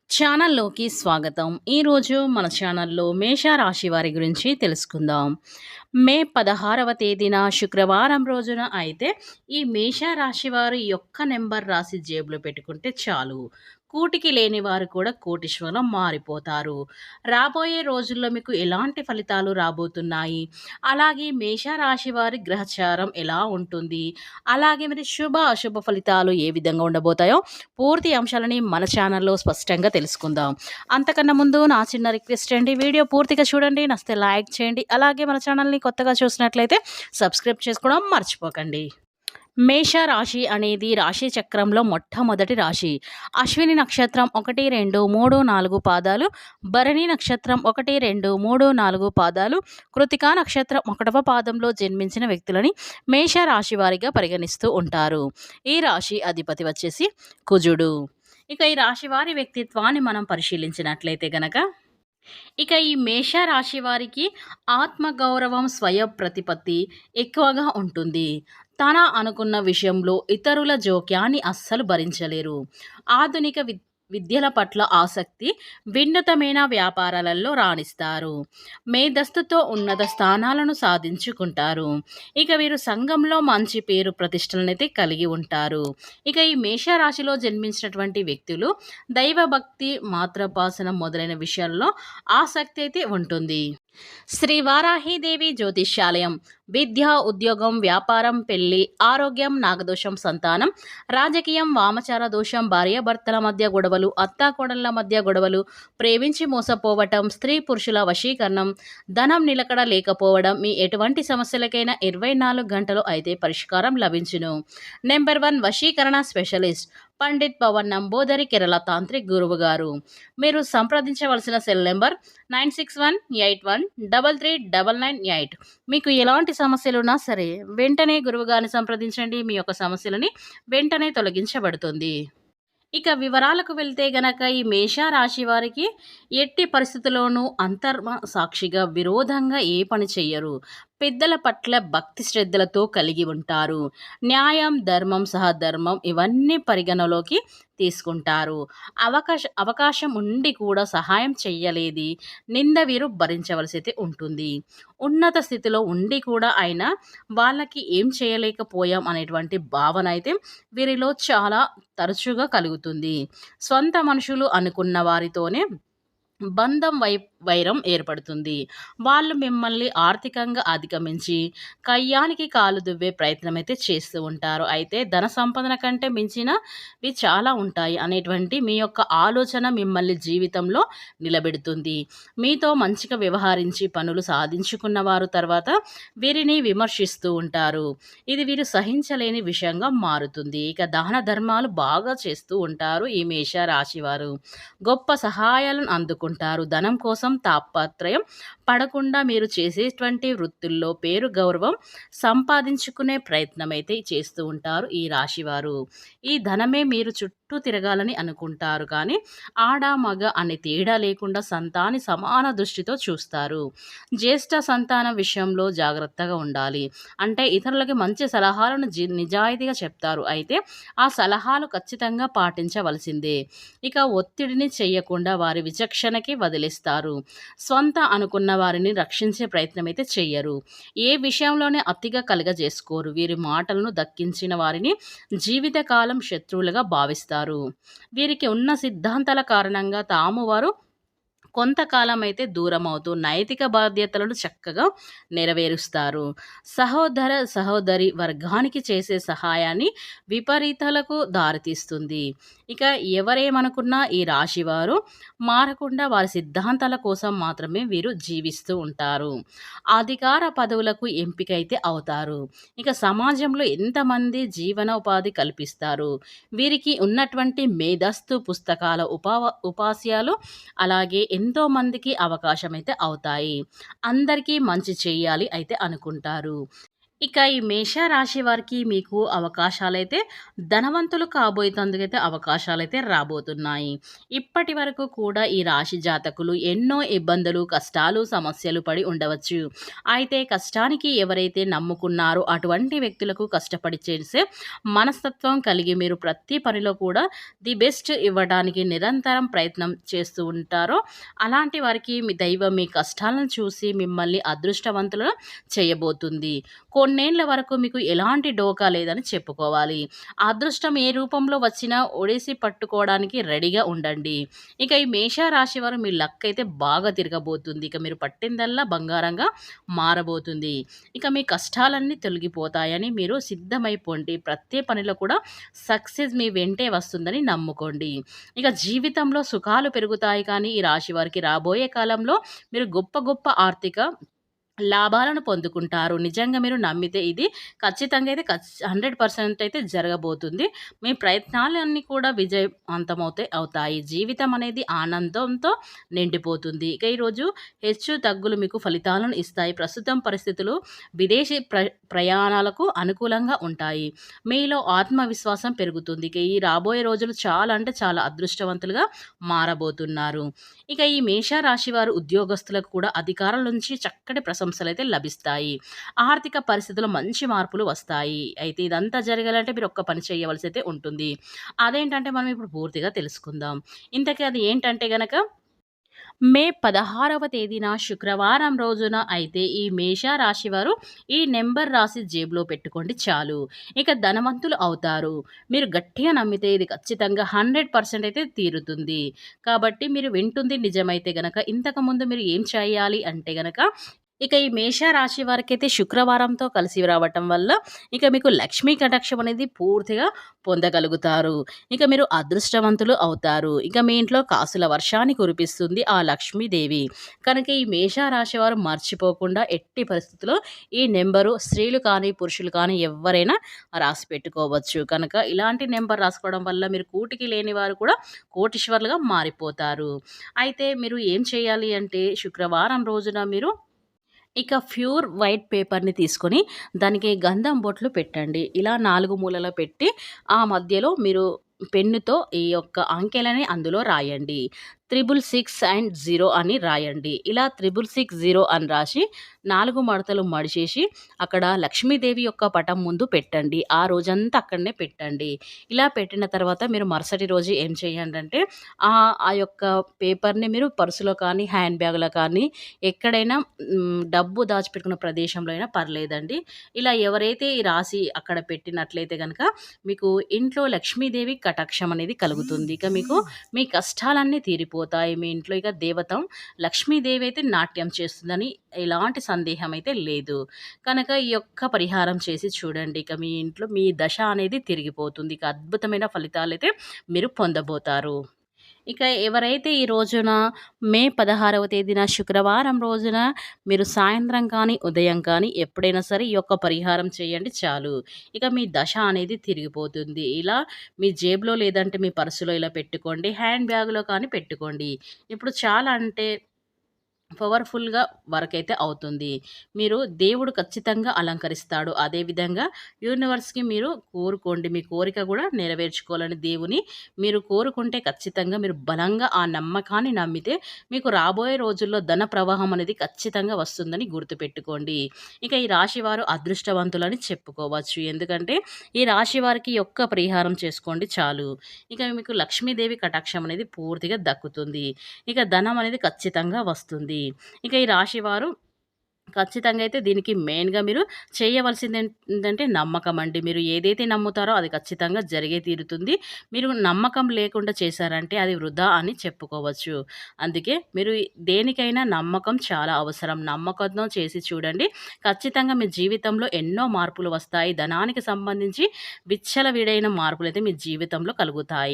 ఛానల్లోకి స్వాగతం. ఈరోజు మన ఛానల్లో మేషరాశి వారి గురించి తెలుసుకుందాం. మే 16వ తేదీన శుక్రవారం రోజున అయితే ఈ మేషరాశి వారు యొక్క నెంబర్ రాసి జేబులో పెట్టుకుంటే చాలు. కూటికి లేని వారు కూడా కోటీశ్వరులు మారిపోతారు. రాబోయే రోజుల్లో మీకు ఎలాంటి ఫలితాలు రాబోతున్నాయి? అలాగే మేషరాశి వారి గ్రహచారం ఎలా ఉంటుంది? అలాగే మరి శుభ, అశుభ ఫలితాలు ఏ విధంగా ఉండబోతాయో పూర్తి అంశాలని మన ఛానల్లో స్పష్టంగా తెలుసుకుందాం. అంతకన్నా ముందు నా చిన్న రిక్వెస్ట్ అండి, వీడియో పూర్తిగా చూడండి, నచ్చితే లైక్ చేయండి. అలాగే మన ఛానల్ని కొత్తగా చూసినట్లయితే సబ్స్క్రైబ్ చేసుకోవడం మర్చిపోకండి. మేష రాశి అనేది రాశి చక్రంలో మొట్టమొదటి రాశి. అశ్విని నక్షత్రం 1, 2, 3, 4 పాదాలు, భరణి నక్షత్రం 1, 2, 3, 4 పాదాలు, కృతికా నక్షత్రం 1వ పాదంలో జన్మించిన వ్యక్తులని మేష రాశి వారిగా పరిగణిస్తూ ఉంటారు. ఈ రాశి అధిపతి వచ్చేసి కుజుడు. ఇక ఈ రాశి వారి వ్యక్తిత్వాన్ని మనం పరిశీలించినట్లయితే గనక ఈ మేష రాశి వారికి ఆత్మగౌరవం, స్వయం ప్రతిపత్తి ఎక్కువగా ఉంటుంది. తన అనుకున్న విషయంలో ఇతరుల జోక్యాన్ని అస్సలు భరించలేరు. ఆధునిక విద్యల పట్ల ఆసక్తి, వినూత్నమైన వ్యాపారాలలో రాణిస్తారు. మేధస్సుతో ఉన్నత స్థానాలను సాధించుకుంటారు. వీరు సంఘంలో మంచి పేరు ప్రతిష్టలనైతే కలిగి ఉంటారు. ఈ మేషరాశిలో జన్మించినటువంటి వ్యక్తులు దైవభక్తి, మాతృపాసనం మొదలైన విషయాల్లో ఆసక్తి అయితే ఉంటుంది. శ్రీ వారాహిదేవి జ్యోతిష్యాలయం విద్య, ఉద్యోగం, వ్యాపారం, పెళ్లి, ఆరోగ్యం, నాగదోషం, సంతానం, రాజకీయం, వామచార దోషం, భార్యాభర్తల మధ్య గొడవలు, అత్తాకోడళ్ల మధ్య గొడవలు, ప్రేమించి మోసపోవటం, స్త్రీ పురుషుల వశీకరణం, ధనం నిలకడ లేకపోవడం, మీ ఎటువంటి సమస్యలకైనా 24 గంటలు అయితే పరిష్కారం లభించును. నెంబర్ 1 వశీకరణ స్పెషలిస్ట్ పండిత్ పవన్ నంబోదరి, కేరళ తాంత్రిక్ గురువు గారు. మీరు సంప్రదించవలసిన సెల్ నెంబర్ 9618133998. మీకు ఎలాంటి సమస్యలున్నా సరే వెంటనే గురువుగారిని సంప్రదించండి. మీ యొక్క సమస్యలని వెంటనే తొలగించబడుతుంది. వివరాలకు వెళ్తే గనక ఈ మేష రాశి వారికి ఎట్టి పరిస్థితుల్లోనూ అంతర్మ సాక్షిగా విరోధంగా ఏ పని చెయ్యరు. పెద్దల పట్ల భక్తి శ్రద్ధలతో కలిగి ఉంటారు. న్యాయం, ధర్మం, సహధర్మం ఇవన్నీ పరిగణలోకి తీసుకుంటారు. అవకాశం ఉండి కూడా సహాయం చెయ్యలేది నింద వీరు భరించవలసి అయితే ఉంటుంది. ఉన్నత స్థితిలో ఉండి కూడా ఆయన వాళ్ళకి ఏం చేయలేకపోయాం అనేటువంటి భావన అయితే వీరిలో చాలా తరచుగా కలుగుతుంది. సొంత మనుషులు అనుకున్న వారితోనే బంధం వైరం ఏర్పడుతుంది. వాళ్ళు మిమ్మల్ని ఆర్థికంగా అధిగమించి కయ్యానికి కాలు దువ్వే ప్రయత్నం అయితే చేస్తూ ఉంటారు. అయితే ధన సంపదన కంటే మించినవి చాలా ఉంటాయి అనేటువంటి మీ యొక్క ఆలోచన మిమ్మల్ని జీవితంలో నిలబెడుతుంది. మీతో మంచిగా వ్యవహరించి పనులు సాధించుకున్న వారు తర్వాత వీరిని విమర్శిస్తూ ఉంటారు. ఇది వీరు సహించలేని విషయంగా మారుతుంది. దాన ధర్మాలు బాగా చేస్తూ ఉంటారు ఈ మేష రాశివారు. గొప్ప సహాయాలను అందుకుంటారు. ధనం కోసం తాపత్రయం పడకుండా మీరు చేసేటువంటి వృత్తుల్లో పేరు, గౌరవం సంపాదించుకునే ప్రయత్నం అయితే చేస్తూ ఉంటారు ఈ రాశివారు. ఈ ధనమే మీరు చుట్టూ తిరగాలని అనుకుంటారు, కానీ ఆడ మగ అనే తేడా లేకుండా సంతాని సమాన దృష్టితో చూస్తారు. జ్యేష్ఠ సంతానం విషయంలో జాగ్రత్తగా ఉండాలి. అంటే ఇతరులకి మంచి సలహాలను నిజాయితీగా చెప్తారు. అయితే ఆ సలహాలు ఖచ్చితంగా పాటించవలసిందే. ఒత్తిడిని చేయకుండా వారి విచక్షణకి వదిలేస్తారు. స్వంత అనుకున్న వారిని రక్షించే ప్రయత్నం అయితే చెయ్యరు. ఏ విషయంలోనే అతిగా కలగజేసుకోరు. వీరి మాటలను దక్కించిన వారిని జీవితకాలం శత్రువులుగా భావిస్తారు. వీరికి ఉన్న సిద్ధాంతాల కారణంగా వారు కొంతకాలం అయితే దూరం అవుతూ నైతిక బాధ్యతలను చక్కగా నెరవేరుస్తారు. సహోదరి వర్గానికి చేసే సహాయాన్ని విపరీతాలకు దారితీస్తుంది. ఎవరేమనుకున్నా ఈ రాశివారు మారకుండా వారి సిద్ధాంతాల కోసం మాత్రమే వీరు జీవిస్తూ ఉంటారు. అధికార పదవులకు ఎంపికైతే అవుతారు. సమాజంలో ఎంతమంది జీవనోపాధి కల్పిస్తారు. వీరికి ఉన్నటువంటి మేధస్తు, పుస్తకాల ఉపాస్యాలు అలాగే ఎంతోమందికి అవకాశం అయితే అవుతాయి. అందరికీ మంచి చేయాలి అయితే అనుకుంటారు. ఇక ఈ మేషరాశి వారికి మీకు అవకాశాలైతే ధనవంతులు కాబోయేతందుకైతే అవకాశాలైతే రాబోతున్నాయి. ఇప్పటి వరకు కూడా ఈ రాశి జాతకులు ఎన్నో ఇబ్బందులు, కష్టాలు, సమస్యలు పడి ఉండవచ్చు. అయితే కష్టానికి ఎవరైతే నమ్ముకున్నారో అటువంటి వ్యక్తులకు కష్టపడి చేసే మనస్తత్వం కలిగి మీరు ప్రతి పనిలో కూడా ది బెస్ట్ ఇవ్వడానికి నిరంతరం ప్రయత్నం చేస్తూ ఉంటారో అలాంటి వారికి మీ దైవం మీ కష్టాలను చూసి మిమ్మల్ని అదృష్టవంతులుగా చేయబోతుంది. కొన్నేళ్ల వరకు మీకు ఎలాంటి డోకా లేదని చెప్పుకోవాలి. ఆ అదృష్టం ఏ రూపంలో వచ్చినా ఒడిసి పట్టుకోవడానికి రెడీగా ఉండండి. ఇక ఈ మేషరాశి వారు మీ లక్ అయితే బాగా తిరగబోతుంది. ఇక మీరు పట్టిందల్లా బంగారంగా మారబోతుంది. ఇక మీ కష్టాలన్నీ తొలగిపోతాయని మీరు సిద్ధమైపోండి. ప్రతి పనిలో కూడా సక్సెస్ మీ వెంటే వస్తుందని నమ్ముకోండి. ఇక జీవితంలో సుఖాలు పెరుగుతాయి కానీ ఈ రాశి వారికి రాబోయే కాలంలో మీరు గొప్ప గొప్ప ఆర్థిక లాభాలను పొందుకుంటారు. నిజంగా మీరు నమ్మితే ఇది ఖచ్చితంగా అయితే 100% అయితే జరగబోతుంది. మీ ప్రయత్నాలన్నీ కూడా అవుతాయి. జీవితం అనేది ఆనందంతో నిండిపోతుంది. ఇక ఈరోజు హెచ్చు తగ్గులు మీకు ఫలితాలను ఇస్తాయి. ప్రస్తుతం పరిస్థితులు విదేశీ ప్రయాణాలకు అనుకూలంగా ఉంటాయి. మీలో ఆత్మవిశ్వాసం పెరుగుతుంది. ఇక ఈ రాబోయే రోజులు చాలా అంటే చాలా అదృష్టవంతులుగా మారబోతున్నారు. ఇక ఈ మేషరాశి వారు ఉద్యోగస్తులకు కూడా అధికారుల నుంచి చక్కటి ప్రశంసలైతే లభిస్తాయి. ఆర్థిక పరిస్థితుల్లో మంచి మార్పులు వస్తాయి. అయితే ఇదంతా జరగాలంటే మీరు ఒక్క పని చేయవలసి అయితే ఉంటుంది. అదేంటంటే మనం ఇప్పుడు పూర్తిగా తెలుసుకుందాం. ఇంతకీ అది ఏంటంటే గనక మే 16వ తేదీన శుక్రవారం రోజున అయితే ఈ మేషరాశి వారు ఈ నెంబర్ రాసి జేబులో పెట్టుకోండి చాలు. ఇక ధనవంతులు అవుతారు. మీరు గట్టిగా నమ్మితే ఇది ఖచ్చితంగా 100% అయితే తీరుతుంది. కాబట్టి మీరు వింటుంది నిజమైతే గనక ఇంతకుముందు మీరు ఏం చేయాలి అంటే గనక ఇక ఈ మేషరాశి వారికైతే శుక్రవారంతో కలిసి రావటం వల్ల ఇక మీకు లక్ష్మీ కటాక్షం అనేది పూర్తిగా పొందగలుగుతారు. ఇక మీరు అదృష్టవంతులు అవుతారు. ఇక మీ ఇంట్లో కాసుల వర్షాన్ని కురిపిస్తుంది ఆ లక్ష్మీదేవి. కనుక ఈ మేషరాశి వారు మర్చిపోకుండా ఎట్టి పరిస్థితుల్లో ఈ నెంబరు స్త్రీలు కానీ, పురుషులు కానీ ఎవ్వరైనా రాసి పెట్టుకోవచ్చు. కనుక ఇలాంటి నెంబర్ రాసుకోవడం వల్ల మీరు కూటికి లేని వారు కూడా కోటీశ్వరులుగా మారిపోతారు. అయితే మీరు ఏం చేయాలి అంటే శుక్రవారం రోజున మీరు ఇక ప్యూర్ వైట్ పేపర్‌ని తీసుకొని దానికి గంధం బొట్లు పెట్టండి. ఇలా 4 మూలలా పెట్టి ఆ మధ్యలో మీరు పెన్నుతో ఈ యొక్క అంకెలని అందులో రాయండి. 666 అండ్ 0 అని రాయండి. ఇలా 666 అని రాసి 4 మడతలు మడిచేసి అక్కడ లక్ష్మీదేవి యొక్క పటం ముందు పెట్టండి. ఆ రోజంతా అక్కడనే పెట్టండి. ఇలా పెట్టిన తర్వాత మీరు మరుసటి రోజు ఏం చేయండంటే ఆ యొక్క పేపర్‌ని మీరు పర్సులో కానీ, హ్యాండ్ బ్యాగ్‌లో కానీ ఎక్కడైనా డబ్బు దాచిపెట్టుకున్న ప్రదేశంలో అయినా పర్లేదండి. ఇలా ఎవరైతే ఈ రాసి అక్కడ పెట్టినట్లయితే గనక మీకు ఇంట్లో లక్ష్మీదేవి కటాక్షం అనేది కలుగుతుంది. ఇక మీకు మీ కష్టాలన్నీ తీరిపోతాయి. మీ ఇంట్లో ఇక లక్ష్మీదేవి అయితే నాట్యం చేస్తుందని ఎలాంటి సందేహం అయితే లేదు. కనుక ఈ యొక్క పరిహారం చేసి చూడండి. ఇక మీ ఇంట్లో మీ దశ అనేది తిరిగిపోతుంది. ఇక అద్భుతమైన ఫలితాలైతే మీరు పొందబోతారు. ఇక ఎవరైతే ఈ రోజున మే 16వ తేదీన శుక్రవారం రోజున మీరు సాయంత్రం కానీ, ఉదయం కానీ ఎప్పుడైనా సరే ఈ యొక్క పరిహారం చేయండి చాలు. ఇక మీ దశ అనేది తిరిగిపోతుంది. ఇలా మీ జేబులో లేదంటే మీ పర్సులో ఇలా పెట్టుకోండి. హ్యాండ్ బ్యాగ్‌లో కానీ పెట్టుకోండి. ఇప్పుడు చాలా అంటే పవర్‌ఫుల్‌గా వర్కయితే అవుతుంది. మీరు దేవుడు ఖచ్చితంగా అలంకరిస్తాడు. అదేవిధంగా యూనివర్స్‌కి మీరు కోరుకోండి. మీ కోరిక గూడా నెరవేర్చుకోవాలని దేవుని మీరు కోరుకుంటే ఖచ్చితంగా మీరు బలంగా ఆ నమ్మకాన్ని నమ్మితే మీకు రాబోయే రోజుల్లో ధన ప్రవాహం అనేది ఖచ్చితంగా వస్తుందని గుర్తుపెట్టుకోండి. ఇక ఈ రాశి వారు అదృష్టవంతులని చెప్పుకోవచ్చు. ఎందుకంటే ఈ రాశి వారికి ఈ ఒక్క పరిహారం చేసుకోండి చాలు. ఇక మీకు లక్ష్మీదేవి కటాక్షం అనేది పూర్తిగా దక్కుతుంది. ఇక ధనం అనేది ఖచ్చితంగా వస్తుంది. ఇక ఈ రాశివారు ఖచ్చితంగా అయితే దీనికి మెయిన్‌గా మీరు చేయవలసింది ఏంటంటే నమ్మకం అండి. మీరు ఏదైతే నమ్ముతారో అది ఖచ్చితంగా జరిగే తీరుతుంది. మీరు నమ్మకం లేకుండా చేశారంటే అది వృధా అని చెప్పుకోవచ్చు. అందుకే మీరు దేనికైనా నమ్మకం చాలా అవసరం. నమ్మకంతో చేసి చూడండి. ఖచ్చితంగా మీ జీవితంలో ఎన్నో మార్పులు వస్తాయి. ధనానికి సంబంధించి విచ్చలవిడైన మార్పులైతే మీ జీవితంలో కలుగుతాయి.